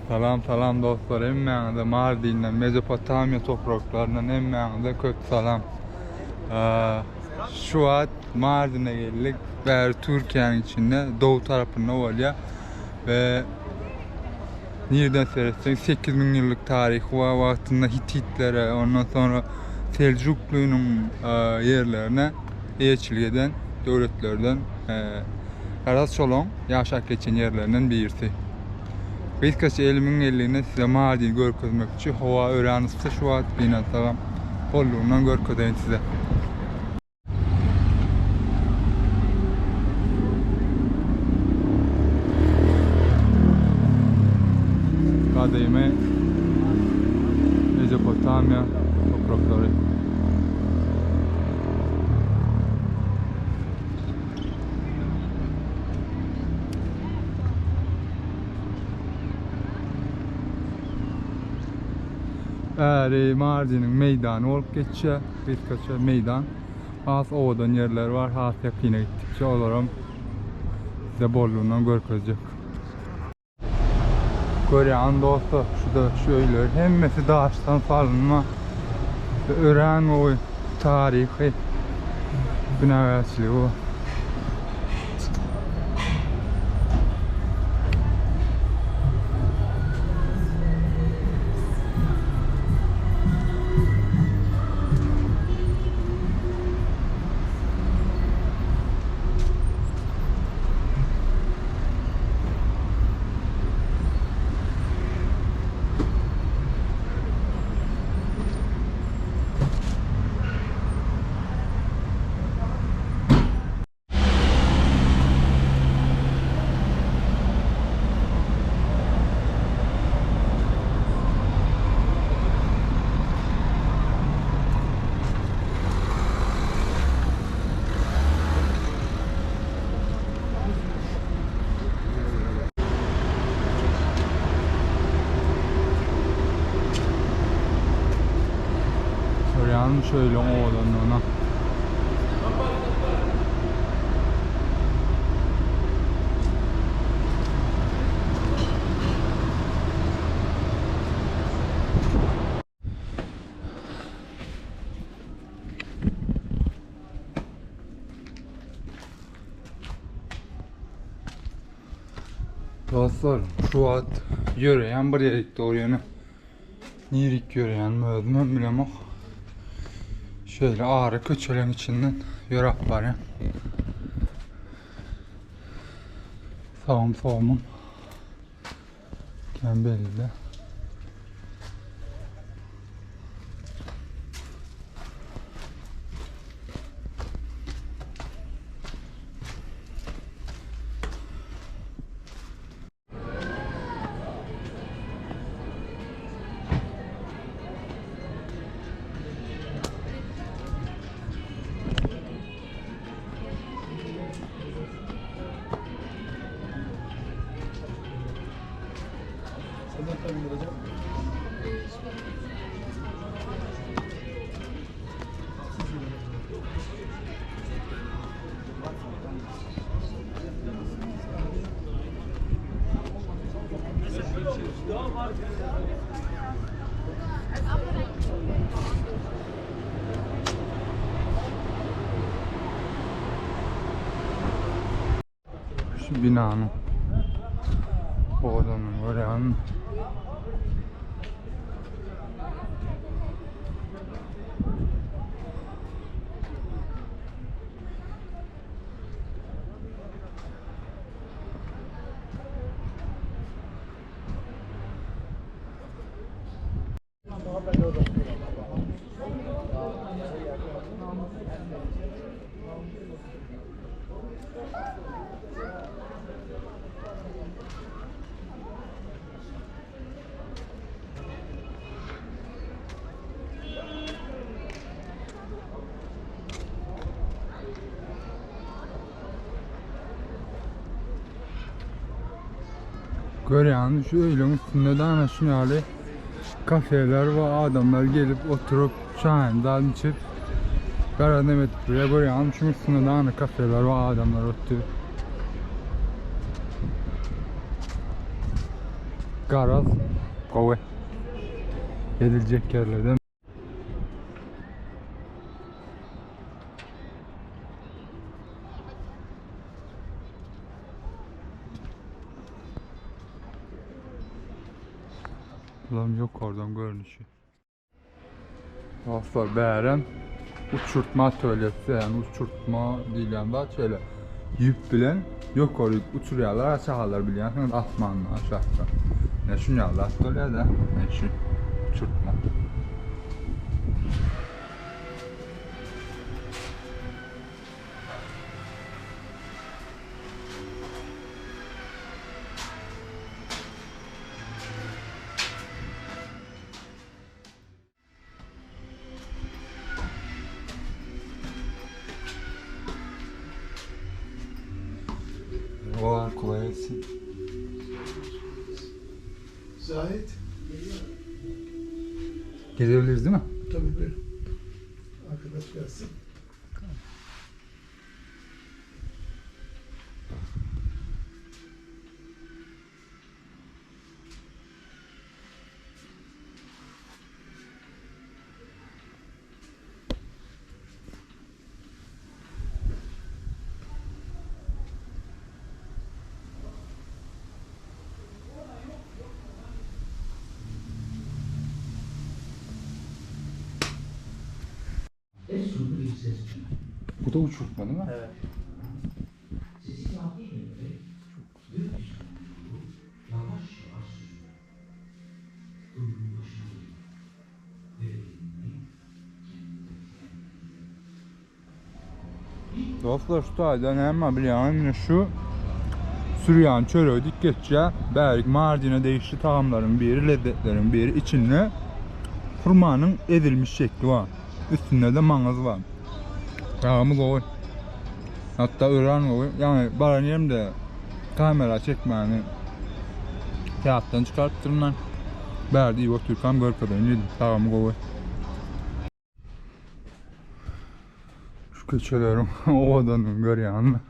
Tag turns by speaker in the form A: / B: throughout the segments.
A: Salam salam dostlar, en məğdə Mardin'den, Mezopotamya topraklarından en məğdə kök salam. Şu an Mardin'e geldik ve Türkiye'nin içinde doğu tarafında olya ve nereden seyretsen 8000 yıllık tarihi var, vaktinde Hititlere, ondan sonra Selçuklu'nun yerlerine elçilik eden devletlerden Aras Çolon yaşak geçen yerlerinden birisi. Biz kaç elimin elliğine size Mardin görkezmek için hava öğrenirse şu an binen tamam. Bolluğundan görkezeyim size. Kadime Mezopotamya toprakları. Mardin'in meydanı olup geçiyor. Biz kaça meydan. Az ovadan yerler var. Az yakına gittikçe olurum. Size bolluğundan görkezecek. Görüyen dostlar, şu da şöyle hemmesi dağıştan salınma ve öğren o tarihi binaverçiliği o. Şöyle ovadan ona. Dostlar şu an yöreyen bir yerik doğru yana. Nirik yöreyen mözmem bilemek. Şöyle ağrı köçelen içinden yörek var ya. Sağım solumum belli de. Şu binanın o odanın oranın Görüyorsun şu öğlen üstünde de ana şunları kafeler ve adamlar gelip oturup çayından içip Kara demet buraya görüyorsun şunun üstünde de ana kafeler ve adamlar oturup Garaz, Kove. Gezilecek yerlerden. Ulan yok oradan görünüşü. Dostlar Beren uçurtma atölyesi, yani uçurtma değil yani daha şöyle yük bilen yok oraya uçuruyorlar, aşağılar biliyorsunuz asmanla aşağıda. Ne şu yallah atölye de ne şu uçurtma. Kolay kolay gelsin.
B: Zahit.
A: Gezebiliriz değil mi?
B: Tabii buyurun. Arkadaş gelsin.
A: Bu da uçurtma değil mi?
B: Evet.
A: Dostlar şu taydan hemen bir yani şu Süryan çörüğü dikkatçe belki Mardin'e değişti taamların biri, lezzetlerin biri içinde hurmanın edilmiş şekli var. Üstünde de mangaz var. Yağımı koy. Hatta öğren koy. Yani bana yerim de kamera çekmeni kağıttan çıkarttırım lan. Berdi İvo Türkan Görkada'yı yedim. Yağımı koy. Şu keçelerim ovadanın görüyor musun?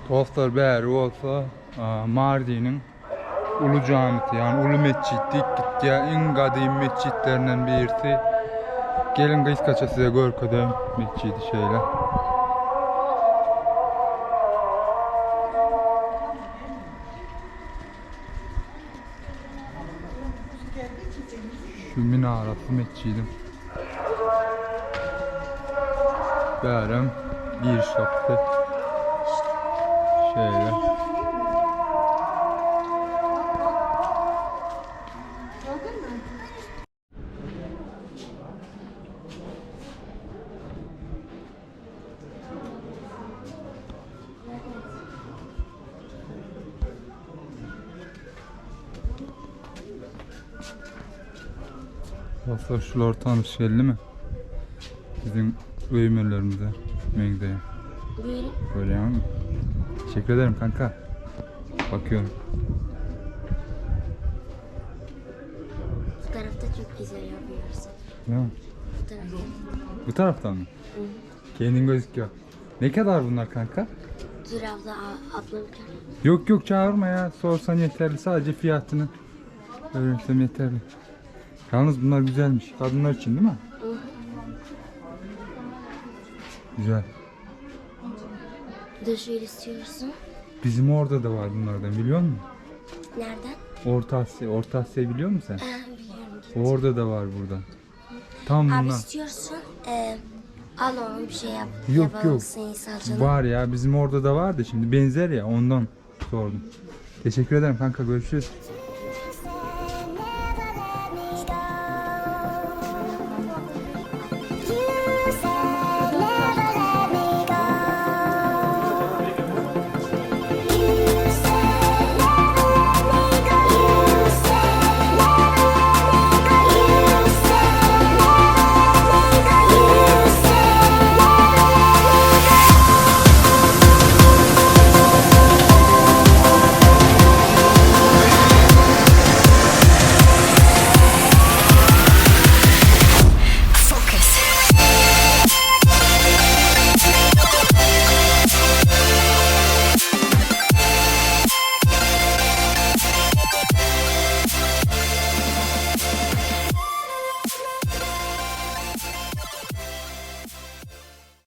A: Dostlar beri olsa Mardin'in Ulu Camisi yani Ulu Mescid gitti ya en kadim mescitlerinden birisi. Gelin kız kaça size Görkada'nın mescidi şeyle. Şu minarası mescidim. Berem giriş yaptı. Şöyle. Dostlar şular tanışıyor değil mi? Bizim öymelerimize, mengdeye.
C: Buyurun.
A: Böyle yani. Teşekkür ederim kanka. Bakıyorum.
C: Bu tarafta çok güzel yapıyorsun.
A: Ya.
C: Bu tarafta.
A: Bu taraftan mı?
C: Hı.
A: Kendin gözüküyor. Ne kadar bunlar kanka?
C: Dur abla, ablam çağır.
A: Yok yok çağırma ya. Sorsan yeterli. Sadece fiyatını öğrensem yeterli. Yalnız bunlar güzelmiş. Kadınlar için değil mi?
C: Hı.
A: Güzel.
C: Dur şöyle istiyorsun.
A: Bizim orada da var bunlardan biliyor musun?
C: Nereden?
A: Orta Asya biliyor musun sen?
C: Biliyorum. Git.
A: Orada da var burada. Tam
C: Abi
A: bunlar.
C: istiyorsun. Al onu bir şey yap.
A: Yok,
C: yapalım
A: yok.
C: senin salçanı.
A: Var ya bizim orada da vardı şimdi benzer ya ondan sordum. Teşekkür ederim kanka görüşürüz.